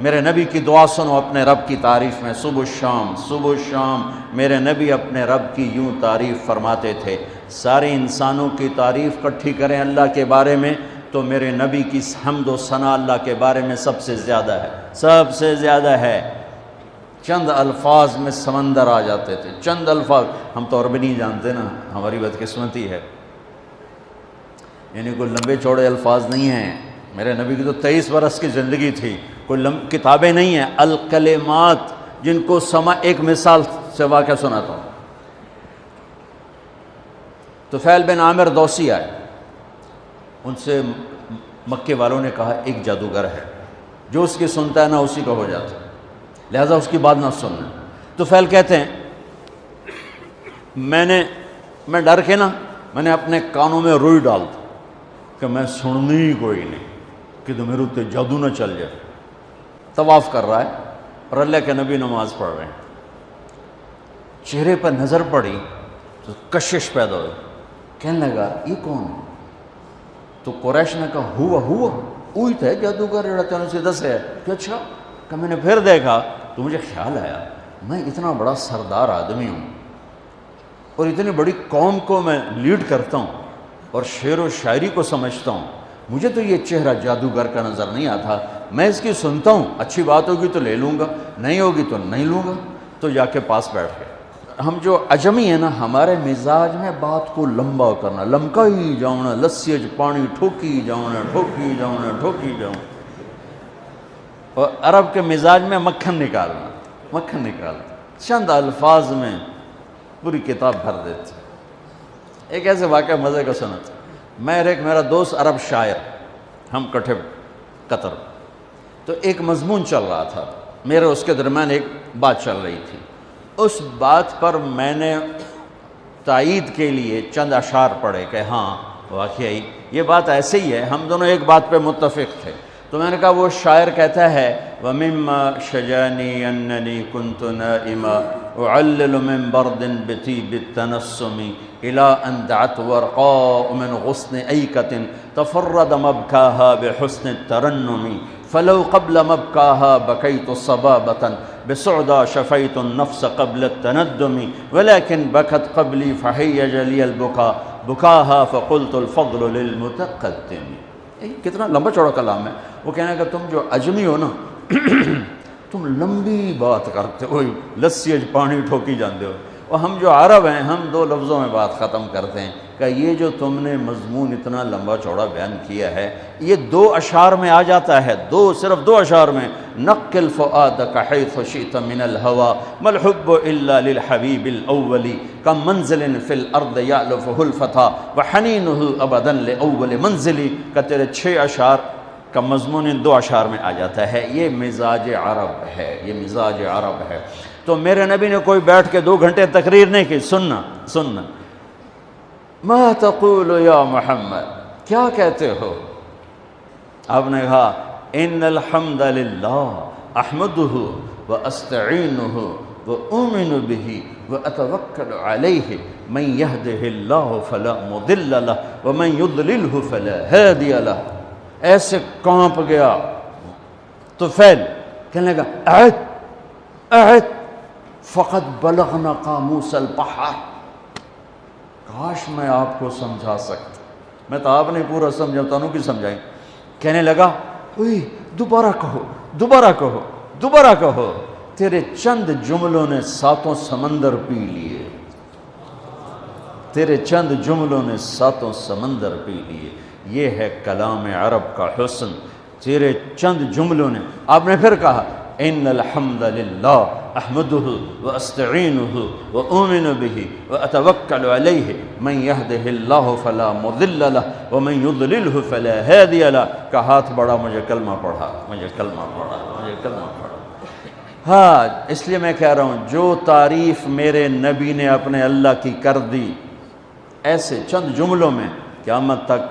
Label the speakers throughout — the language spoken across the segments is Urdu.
Speaker 1: میرے نبی کی دعا سنو اپنے رب کی تعریف میں، صبح و شام میرے نبی اپنے رب کی یوں تعریف فرماتے تھے۔ سارے انسانوں کی تعریف کٹھی کریں اللہ کے بارے میں تو میرے نبی کی حمد و ثنا اللہ کے بارے میں سب سے زیادہ ہے۔ چند الفاظ میں سمندر آ جاتے تھے، چند الفاظ، ہم تو عربی نہیں جانتے نا، ہماری بدقسمتی ہے، یعنی کوئی لمبے چوڑے الفاظ نہیں ہیں۔ میرے نبی کی تو 23 برس کی زندگی تھی، کوئی کتابیں نہیں ہیں، الکلمات جن کو ایک مثال سے واقعہ سناتا ہوں۔ طفیل بن عامر دوسی آئے، ان سے مکے والوں نے کہا ایک جادوگر ہے، جو اس کی سنتا ہے نا اسی کا ہو جاتا ہے، لہذا اس کی بات نہ سننا۔ طفیل کہتے ہیں میں ڈر کے نا میں نے اپنے کانوں میں روئی ڈال دی کہ میں سننی ہی کوئی نہیں، کہ تو میرے اوپر جادو نہ چل جائے۔ طواف کر رہا ہے اور اللہ کے نبی نماز پڑھ رہے ہیں، چہرے پر نظر پڑی تو کشش پیدا ہوئی، کہنے لگا یہ کون ہے؟ تو قریش نے کہا ہوا وہی تھا جادوگر جڑا تینوں سے دس ہے کہ اچھا کہ میں نے پھر دیکھا تو مجھے خیال آیا میں اتنا بڑا سردار آدمی ہوں اور اتنی بڑی قوم کو میں لیڈ کرتا ہوں اور شعر و شاعری کو سمجھتا ہوں، مجھے تو یہ چہرہ جادوگر کا نظر نہیں آتا، میں اس کی سنتا ہوں، اچھی بات ہوگی تو لے لوں گا، نہیں ہوگی تو نہیں لوں گا۔ تو جا کے پاس بیٹھ گئے۔ ہم جو عجمی ہیں نا، ہمارے مزاج میں بات کو لمبا کرنا، لمکا ہی جاؤنا، لسی اچ پانی ٹھوکی جاؤنا، اور عرب کے مزاج میں مکھن نکالنا، چند الفاظ میں پوری کتاب بھر دیتے۔ ایک ایسے واقعہ مزے کا سنت، میرا دوست عرب شاعر، ہم کٹھے قطر، تو ایک مضمون چل رہا تھا، میرے اس کے درمیان ایک بات چل رہی تھی، اس بات پر میں نے تائید کے لیے چند اشعار پڑھے کہ ہاں واقعی یہ بات ایسے ہی ہے، ہم دونوں ایک بات پہ متفق تھے۔ تو میں نے کہا وہ شاعر کہتا ہے وَمِمَّا شَجَانِي أَنَّنِي كُنْتُ نَائِمًا أُعَلِّلُ مِنْ بَرْدٍ بِطِيبِ التَّنَسُّمِ إِلَىٰ أَنْ دَعَتْ وَرْقَاءُ مِنْ غُصْنِ أَيْكَةٍ تَفَرَّدَ مَبْكَاهَا بِحُسْنِ التَّرَنُّمِ فَلَوْ قَبْلَ مَبْكَاهَا بَكَيْتُ صَبَابَةً بِسُعْدَى شَفَيْتُ النَّفْسَ قَبْلَ التَّنَدُّمِ وَلَكِنْ بَكَتْ قَبْلِي فَهَيَّجَ لِيَ الْبُكَاءُ بُكَاهَا فَقُلْتُ الْفَضْلُ لِلْمُتَقَدِّمِ۔ کتنا لمبا چوڑا کلام ہے۔ وہ کہنا کہ تم جو عجمی ہو نا تم لمبی بات کرتے ہو، لسی اج پانی ٹھوکی جاندے ہو، اور ہم جو عرب ہیں ہم 2 لفظوں میں بات ختم کرتے ہیں کہ یہ جو تم نے مضمون اتنا لمبا چوڑا بیان کیا ہے یہ 2 اشعار میں آ جاتا ہے، صرف 2 اشعار میں، نقل فؤادک حیث شئت من الہوى ما الحب الا للحبیب الاول کم منزل فی الارض یعلفہ الفتى وحنینہ ابدا لاول منزل، کہ تیرے 6 اشعار کا مضمون ان 2 اشعار میں آ جاتا ہے۔ یہ مزاج عرب ہے، تو میرے نبی نے کوئی بیٹھ کے 2 گھنٹے تقریر نہیں کی، سننا ما تقول یا محمد، کیا کہتے ہو؟ آپ نے کہا ان الحمد للہ احمدہ واستعینہ واؤمن بہ واتوکل علیہ من یہدہ اللہ فلا مضل لہ ومن یضللہ فلا ہادی لہ۔ ایسے کانپ گیا طفیل، کہنے لگا اعد فقد بلغنا قاموس البحر۔ کاش میں آپ کو سمجھا سکتا، میں تو آپ نے پورا سمجھاتا ہوں کہ سمجھائیں۔ کہنے لگا دوبارہ کہو، تیرے چند جملوں نے 7 سمندر پی لیے، یہ ہے کلام عرب کا حسن، تیرے چند جملوں نے۔ آپ نے پھر کہا ان الحمد للہ احمدہ واستعینہ واؤمن بہ واتوکل علیہ من یہدہ اللہ فلا مضل لہ ومن یضللہ فلا ہادی لہ، کا ہاتھ بڑھا، مجھے کلمہ پڑھا۔ ہاں، اس لیے میں کہہ رہا ہوں جو تعریف میرے نبی نے اپنے اللہ کی کر دی ایسے چند جملوں میں، قیامت تک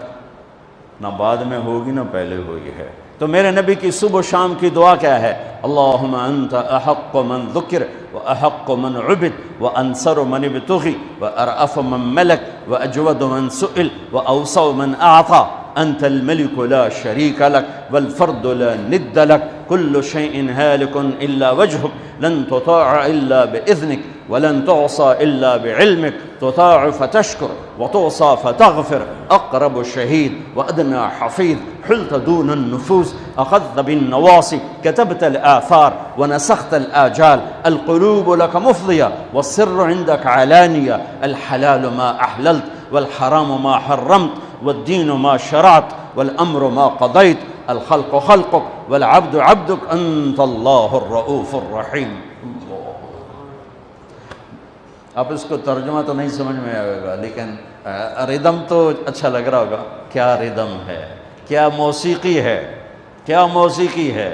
Speaker 1: نہ بعد میں ہوگی نہ پہلے ہوئی ہے۔ تو میرے نبی کی صبح و شام کی دعا کیا ہے؟ اللہم انت احق من ذکر واحق من عبد وانصر من ابتغی وارأف من ملک واجود من سئل واوسع من اعطى انت الملک لا شریک لک والفرد لا ند لک كل شيء هالك إلا وجهك لن تطاع إلا بإذنك ولن تعصى إلا بعلمك تطاع فتشكر وتعصى فتغفر أقرب شهيد وأدنى حفيظ حلت دون النفوس أخذت بالنواصي كتبت الآثار ونسخت الآجال القلوب لك مفضية والسر عندك علانية الحلال ما أحللت والحرام ما حرمت والدين ما شرعت والأمر ما قضيت الخلق خلقك والعبد عبدك أنت الله الرؤوف الرحيم. اب اس کو ترجمہ تو نہیں سمجھ میں آئے گا لیکن ردم تو اچھا لگ رہا ہوگا. کیا ردم ہے, کیا موسیقی ہے, کیا موسیقی ہے.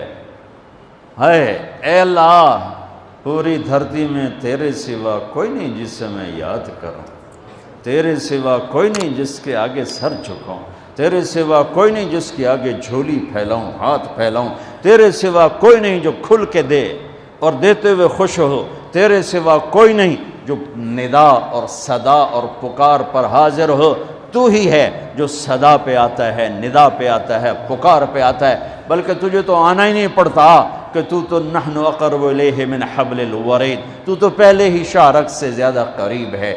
Speaker 1: اے اللہ پوری دھرتی میں تیرے سوا کوئی نہیں جس سے میں یاد کروں, تیرے سوا کوئی نہیں جس کے آگے سر جھکاؤں, تیرے سوا کوئی نہیں جس کے آگے جھولی پھیلاؤں, ہاتھ پھیلاؤں, تیرے سوا کوئی نہیں جو کھل کے دے اور دیتے ہوئے خوش ہو, تیرے سوا کوئی نہیں جو ندا اور صدا اور پکار پر حاضر ہو. تو ہی ہے جو صدا پہ آتا ہے, ندا پہ آتا ہے, پکار پہ آتا ہے. بلکہ تجھے تو آنا ہی نہیں پڑتا کہ تو نحن اقرب الیہ من حبل الورید, تو پہلے ہی شاہ رگ سے زیادہ قریب ہے.